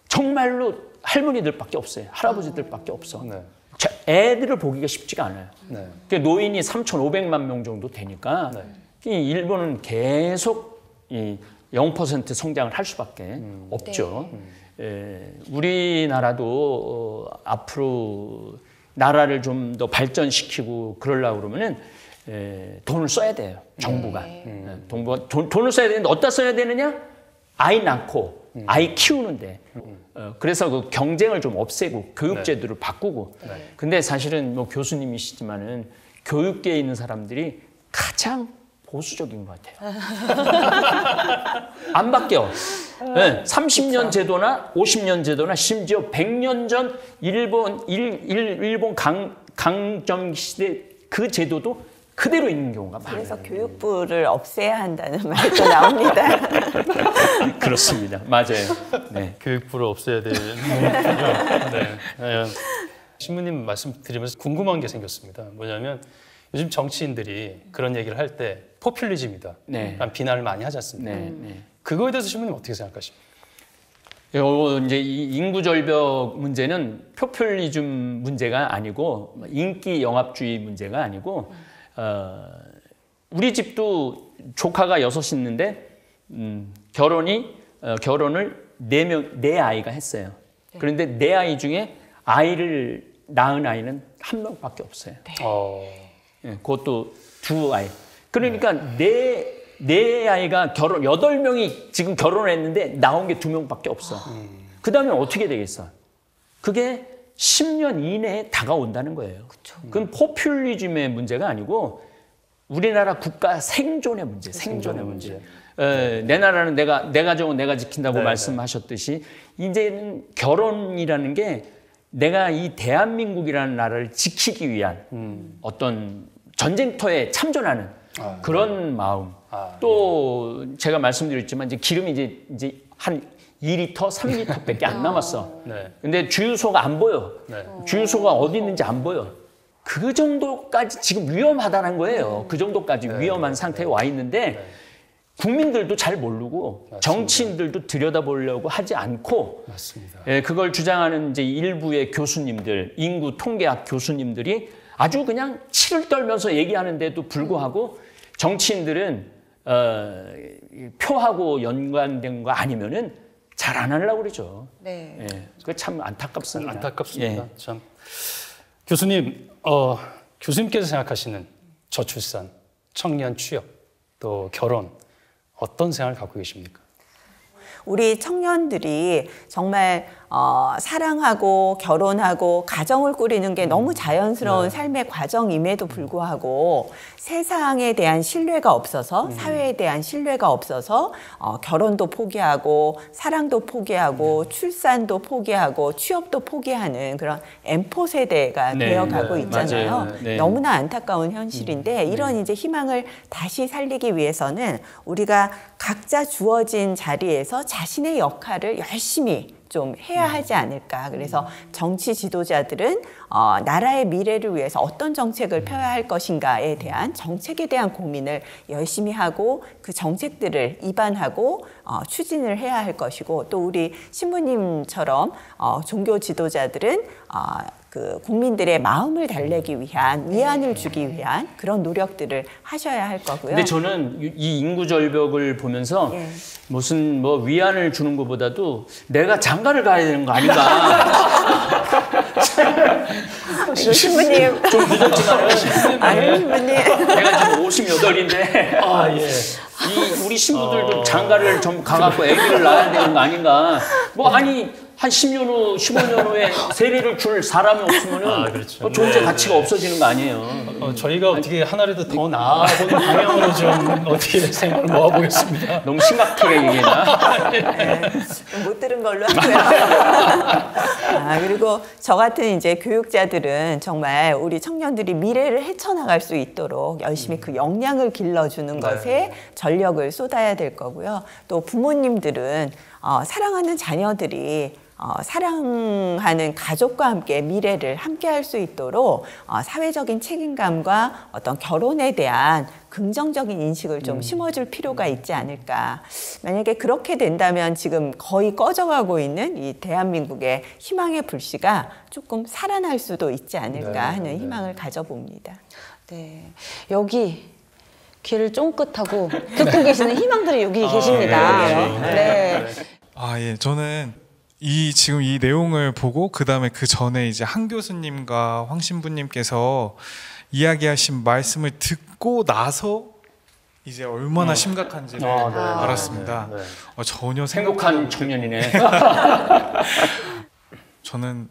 정말로 할머니들밖에 없어요. 할아버지들밖에 없어. 애들을 보기가 쉽지가 않아요. 노인이 3,500만 명 정도 되니까 일본은 계속 0% 성장을 할 수밖에 없죠. 우리나라도 앞으로 나라를 좀 더 발전시키고 그러려고 그러면은 돈을 써야 돼요. 정부가. 돈을 써야 되는데 어디다 써야 되느냐? 아이 낳고 아이 키우는데. 그래서 그 경쟁을 좀 없애고 교육제도를 바꾸고. 근데 사실은 교수님이시지만은 교육계에 있는 사람들이 가장 보수적인 것 같아요. 안 바뀌어. 30년 제도나 50년 제도나 심지어 100년 전 일본 강점 시대 그 제도도 그대로 있는 경우가 많아요. 그래서 교육부를 없애야 한다는 말도 나옵니다. 그렇습니다. 맞아요. 교육부를 없애야 되는 신부님 말씀 드리면서 궁금한 게 생겼습니다. 뭐냐면 요즘 정치인들이 그런 얘기를 할 때 포퓰리즘이다. 비난을 많이 하지 않습니까? 그거에 대해서 신부님 어떻게 생각하십니까? 이제 이 인구 절벽 문제는 포퓰리즘 문제가 아니고 인기 영합주의 문제가 아니고 우리 집도 조카가 6 있는데 결혼을 4 아이가 했어요. 그런데 4 아이 중에 아이를 낳은 아이는 1명밖에 없어요. 그것도 2 아이. 그러니까 네 아이가 8명이 지금 결혼을 했는데 나온 게 2명밖에 없어. 그 다음에 어떻게 되겠어? 그게 10년 이내에 다가온다는 거예요. 그건 포퓰리즘의 문제가 아니고 우리나라 국가 생존의 문제, 생존의 문제. 내 나라는 내 가정은 내가 지킨다고 말씀하셨듯이 이제는 결혼이라는 게 내가 이 대한민국이라는 나라를 지키기 위한 어떤 전쟁터에 참전하는 그런 마음. 또 제가 말씀드렸지만 이제 기름이 이제 한 2리터, 3리터밖에 안 남았어. 근데 주유소가 안 보여. 주유소가 어디 있는지 안 보여. 그 정도까지 지금 위험하다는 거예요. 그 정도까지 위험한 상태에 와 있는데 국민들도 잘 모르고 정치인들도 들여다보려고 하지 않고 그걸 주장하는 이제 일부의 교수님들, 인구 통계학 교수님들이 아주 그냥 치를 떨면서 얘기하는데도 불구하고 정치인들은 표하고 연관된 거 아니면은 잘 안 하려고 그러죠. 네. 그거 참 안타깝습니다. 안타깝습니다. 참. 교수님, 교수님께서 생각하시는 저출산, 청년 취업, 또 결혼 어떤 생각을 갖고 계십니까? 우리 청년들이 정말 사랑하고 결혼하고 가정을 꾸리는 게 너무 자연스러운 삶의 과정임에도 불구하고 세상에 대한 신뢰가 없어서 사회에 대한 신뢰가 없어서 결혼도 포기하고 사랑도 포기하고 출산도 포기하고 취업도 포기하는 그런 M4 세대가 되어가고 있잖아요. 너무나 안타까운 현실인데 이런 이제 희망을 다시 살리기 위해서는 우리가 각자 주어진 자리에서 자신의 역할을 열심히 좀 해야 하지 않을까. 그래서 정치 지도자들은 나라의 미래를 위해서 어떤 정책을 펴야 할 것인가에 대한 정책에 대한 고민을 열심히 하고 그 정책들을 입안하고 추진을 해야 할 것이고 또 우리 신부님처럼 종교 지도자들은 그 국민들의 마음을 달래기 위한 위안을 주기 위한 그런 노력들을 하셔야 할 거고요. 근데 저는 이 인구 절벽을 보면서 무슨 뭐 위안을 주는 것보다도 내가 장가를 가야 되는 거 아닌가. 신부님 좀 늦었지만 아유 신부님 내가 지금 58인데 이 우리 신부들도 장가를 좀 가갖고 아기를 낳아야 되는 거 아닌가. 뭐 아니 한 10년 후, 15년 후에 세례를 줄 사람이 없으면은 그렇죠. 존재 가치가 없어지는 거 아니에요. 저희가 어떻게 하나라도 더 나아보는 방향으로 좀 어떻게 생각을 모아보겠습니다. 너무 심각하게 얘기했나? 못 들은 걸로 하고요. 그리고 저 같은 이제 교육자들은 정말 우리 청년들이 미래를 헤쳐나갈 수 있도록 열심히 그 역량을 길러주는 것에 전력을 쏟아야 될 거고요. 또 부모님들은 사랑하는 자녀들이 사랑하는 가족과 함께 미래를 함께 할 수 있도록 사회적인 책임감과 어떤 결혼에 대한 긍정적인 인식을 좀 심어줄 필요가 있지 않을까. 만약에 그렇게 된다면 지금 거의 꺼져가고 있는 이 대한민국의 희망의 불씨가 조금 살아날 수도 있지 않을까 하는 희망을 가져봅니다. 네. 여기 귀를 쫑긋하고 듣고 계시는 희망들이 여기 계십니다. 예. 저는 지금 이 내용을 보고 그다음에 그 전에 이제 한 교수님과 황 신부님께서 이야기하신 말씀을 듣고 나서 이제 얼마나 심각한지를 알았습니다. 전혀 행복한 청년이네. 저는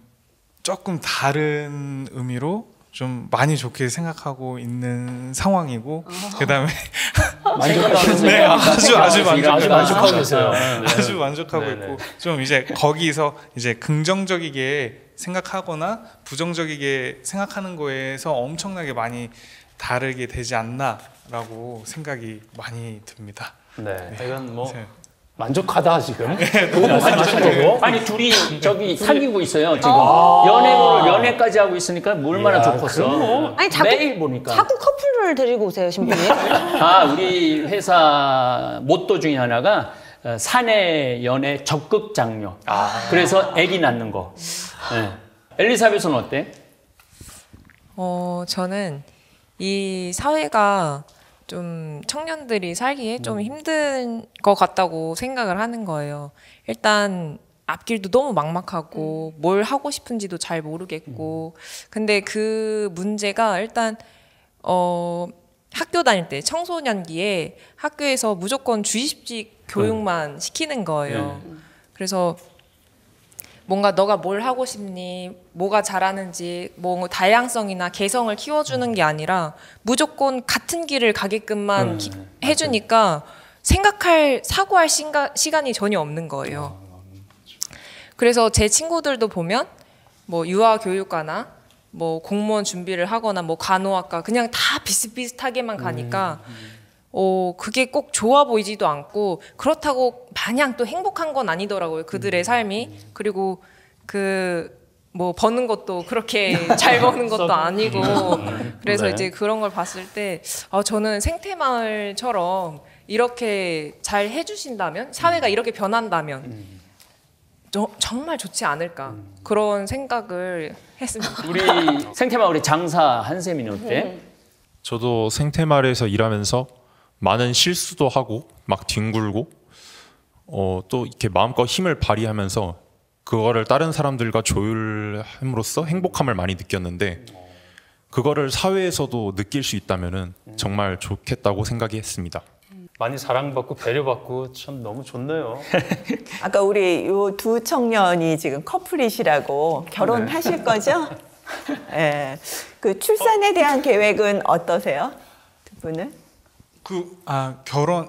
조금 다른 의미로 좀 많이 좋게 생각하고 있는 상황이고 그다음에 아주 만족하고 계세요. 아주 만족하고 있고 좀 이제 거기서 이제 긍정적이게 생각하거나 부정적이게 생각하는 거에서 엄청나게 많이 다르게 되지 않나라고 생각이 많이 듭니다. 이건 뭐 만족하다 지금. 너무 만족하고. 아니 둘이 저기 사귀고 있어요 지금. 연애까지 하고 있으니까 얼마나 좋겠어. 아니 매일 보니까. 자꾸 커플을 데리고 오세요 신부님. 우리 회사 모토 중에 하나가 사내 연애 적극 장려. 그래서 아기 낳는 거. 엘리사벳은 어때? 저는 이 사회가 좀 청년들이 살기에 좀 힘든 것 같다고 생각을 하는 거예요. 일단 앞길도 너무 막막하고 뭘 하고 싶은지도 잘 모르겠고 근데 그 문제가 일단 학교 다닐 때 청소년기에 학교에서 무조건 주입식 교육만 시키는 거예요. 그래서 뭔가 너가 뭘 하고 싶니, 뭐가 잘하는지, 뭐 다양성이나 개성을 키워주는 게 아니라 무조건 같은 길을 가게끔만 해주니까 사고할 시간이 전혀 없는 거예요. 그래서 제 친구들도 보면 뭐 유아교육과나 뭐 공무원 준비를 하거나 뭐 간호학과 그냥 다 비슷비슷하게만 가니까 그게 꼭 좋아 보이지도 않고 그렇다고 마냥 또 행복한 건 아니더라고요. 그들의 삶이. 그리고 뭐 버는 것도 그렇게 잘 버는 것도 아니고 그래서 네. 이제 그런 걸 봤을 때 저는 생태마을처럼 이렇게 잘 해주신다면 사회가 이렇게 변한다면 정말 좋지 않을까 그런 생각을 했습니다. 우리 생태마을의 장사 한세민은 어때? 저도 생태마을에서 일하면서 많은 실수도 하고 막 뒹굴고 또 이렇게 마음껏 힘을 발휘하면서 그거를 다른 사람들과 조율함으로써 행복함을 많이 느꼈는데 그거를 사회에서도 느낄 수 있다면은 정말 좋겠다고 생각했습니다. 많이 사랑받고 배려받고 참 너무 좋네요. 아까 우리 요 두 청년이 지금 커플이시라고 결혼하실 거죠? 예. 그 출산에 대한 계획은 어떠세요? 두 분은?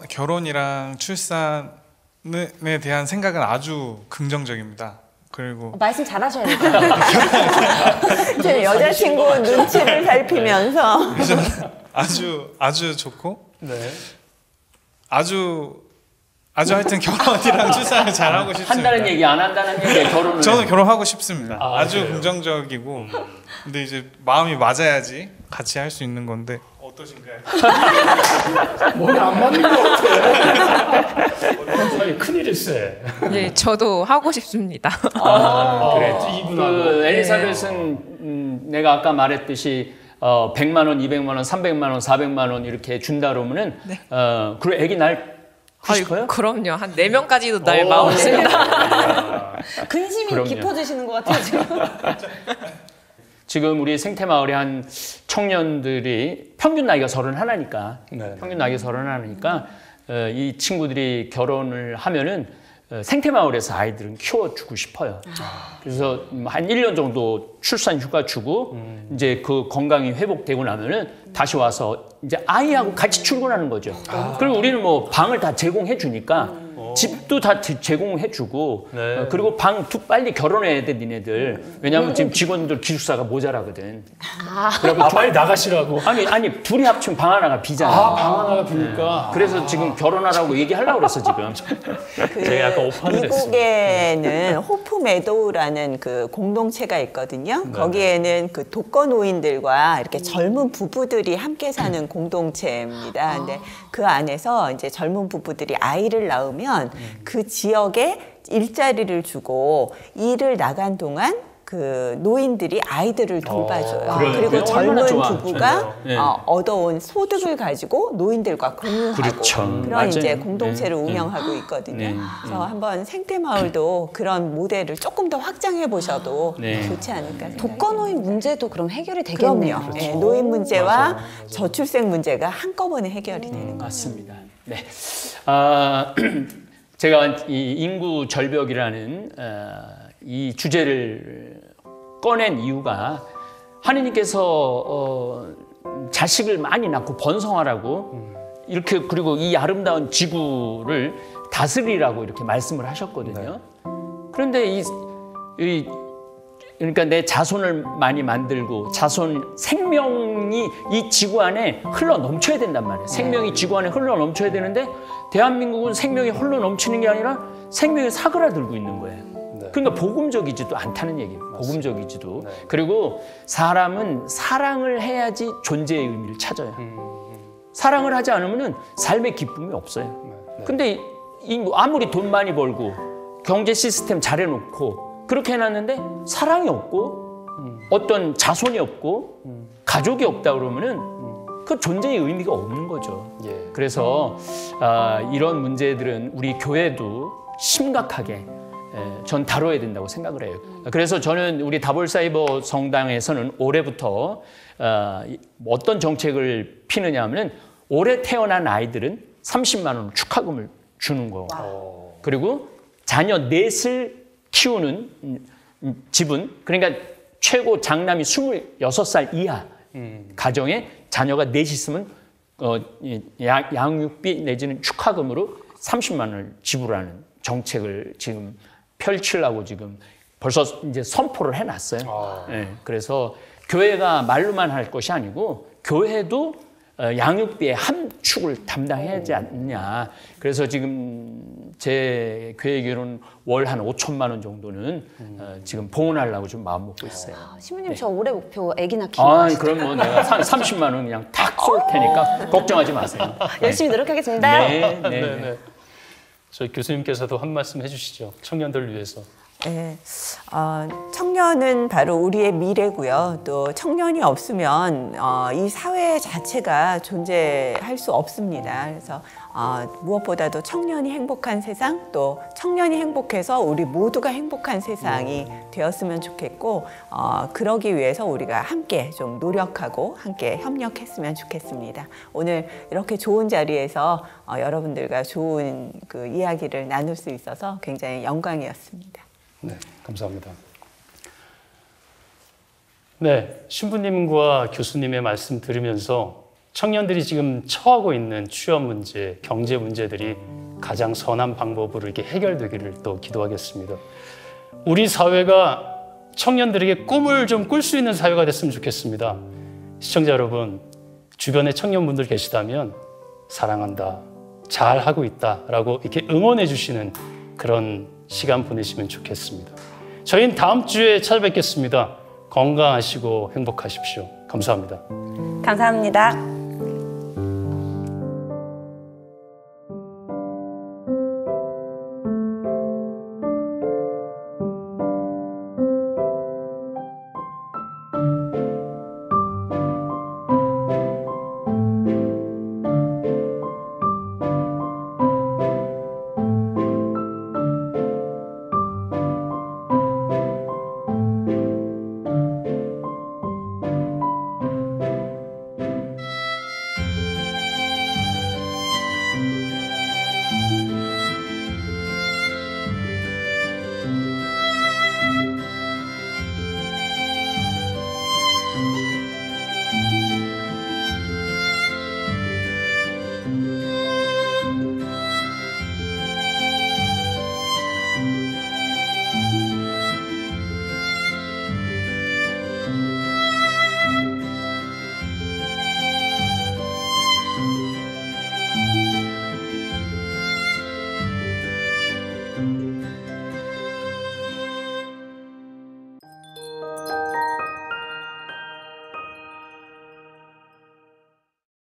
결혼이랑 출산에 대한 생각은 아주 긍정적입니다. 그리고 말씀 잘하셔야 돼요. 제 여자친구 눈치를 살피면서 아주 좋고 네. 아주 하여튼 결혼이랑 출산을 잘하고 싶습니다. 한다는 얘기 안 한다는 얘기 결혼을 저는 결혼하고 싶습니다. 아주 그래요? 긍정적이고 근데 이제 마음이 맞아야지 같이 할 수 있는 건데 어떠신가요? 뭐가 안 맞는 것 같아. 큰일일세. 네, 저도 하고 싶습니다. 그래, 그 엘리사벳은 내가 아까 말했듯이 100만 원, 200만 원, 300만 원, 400만 원 이렇게 준다 그러면은 그리고 애기 날 싶어요? 그럼요. 한 4명까지도 날 마음 있습니다. 근심이 그럼요. 깊어지시는 것 같아요, 지금. 지금 우리 생태마을의 한 청년들이 평균 나이가 31이니까 평균 나이가 31이니까 이 친구들이 결혼을 하면은 생태마을에서 아이들은 키워주고 싶어요. 그래서 한 1년 정도 출산 휴가 주고 이제 그 건강이 회복되고 나면은 다시 와서 이제 아이하고 같이 출근하는 거죠. 그리고 우리는 뭐 방을 다 제공해 주니까 집도 다 제공해 주고 네. 그리고 방 빨리 결혼해야 돼 니네들. 왜냐하면 지금 직원들 기숙사가 모자라거든. 빨리 나가시라고. 아니 둘이 합치면 방 하나가 비잖아. 방 하나가 비니까. 그래서 지금 결혼하라고 얘기하려고 그랬어 지금. 제가 약간 오판을 미국에는 호프 메도우라는 그 공동체가 있거든요. 거기에는 그 독거노인들과 이렇게 젊은 부부들이 함께 사는 공동체입니다. 근데 그 안에서 이제 젊은 부부들이 아이를 낳으면 그 지역에 일자리를 주고 일을 나간 동안 그 노인들이 아이들을 돌봐줘요. 그리고 젊은 부부가 얻어온 소득을 가지고 노인들과 공유하고 그렇죠. 그런 맞아요. 이제 공동체를 운영하고 있거든요. 그래서 한번 생태마을도 그런 모델을 조금 더 확장해 보셔도 좋지 않을까. 독거노인 문제도 그럼 해결이 되겠네요. 그럼요. 네, 노인 문제와 저출생 문제가 한꺼번에 해결이 되는 거죠. 맞습니다. 네. 제가 이 인구 절벽이라는 이 주제를 꺼낸 이유가 하느님께서 자식을 많이 낳고 번성하라고 이렇게 그리고 이 아름다운 지구를 다스리라고 이렇게 말씀을 하셨거든요. 그런데 그러니까 내 자손을 많이 만들고 생명이 이 지구 안에 흘러 넘쳐야 된단 말이에요. 생명이 지구 안에 흘러 넘쳐야 되는데 대한민국은 생명이 흘러 넘치는 게 아니라 생명이 사그라들고 있는 거예요. 그러니까 복음적이지도 않다는 얘기예요. 복음적이지도. 그리고 사람은 사랑을 해야지 존재의 의미를 찾아요. 사랑을 하지 않으면 삶의 기쁨이 없어요. 근데 아무리 돈 많이 벌고 경제 시스템 잘해놓고 그렇게 해놨는데 사랑이 없고 어떤 자손이 없고 가족이 없다 그러면은 그 존재의 의미가 없는 거죠. 그래서 이런 문제들은 우리 교회도 심각하게 전 다뤄야 된다고 생각을 해요. 그래서 저는 우리 다볼사이버 성당에서는 올해부터 어떤 정책을 피느냐 하면 올해 태어난 아이들은 30만 원 축하금을 주는 거. 그리고 자녀 넷을 키우는 집은 그러니까 최고 장남이 26살 이하 가정에 자녀가 넷이 있으면 양육비 내지는 축하금으로 30만 원을 지불하는 정책을 지금 펼치려고 지금 벌써 이제 선포를 해놨어요. 네, 그래서 교회가 말로만 할 것이 아니고 교회도 양육비의 한 축을 담당해야 하지 않느냐. 그래서 지금 제 계획으로는 월 한 5천만 원 정도는 지금 봉헌하려고 좀 마음 먹고 있어요. 신부님 네. 저 올해 목표 아기 낳기. 그럼 뭐 내가 30만 원 그냥 탁 쏠 테니까 걱정하지 마세요. 열심히 노력하겠습니다. 네. 저희 교수님께서도 한 말씀 해주시죠. 청년들을 위해서. 네, 청년은 바로 우리의 미래고요. 또 청년이 없으면 이 사회 자체가 존재할 수 없습니다. 그래서 무엇보다도 청년이 행복한 세상, 또 청년이 행복해서 우리 모두가 행복한 세상이 되었으면 좋겠고, 그러기 위해서 우리가 함께 좀 노력하고 함께 협력했으면 좋겠습니다. 오늘 이렇게 좋은 자리에서 여러분들과 좋은 그 이야기를 나눌 수 있어서 굉장히 영광이었습니다. 네, 감사합니다. 네, 신부님과 교수님의 말씀 들으면서 청년들이 지금 처하고 있는 취업 문제, 경제 문제들이 가장 선한 방법으로 이렇게 해결되기를 또 기도하겠습니다. 우리 사회가 청년들에게 꿈을 좀 꿀 수 있는 사회가 됐으면 좋겠습니다. 시청자 여러분, 주변에 청년분들 계시다면 사랑한다, 잘하고 있다라고 이렇게 응원해 주시는 그런 시간 보내시면 좋겠습니다. 저희는 다음 주에 찾아뵙겠습니다. 건강하시고 행복하십시오. 감사합니다. 감사합니다.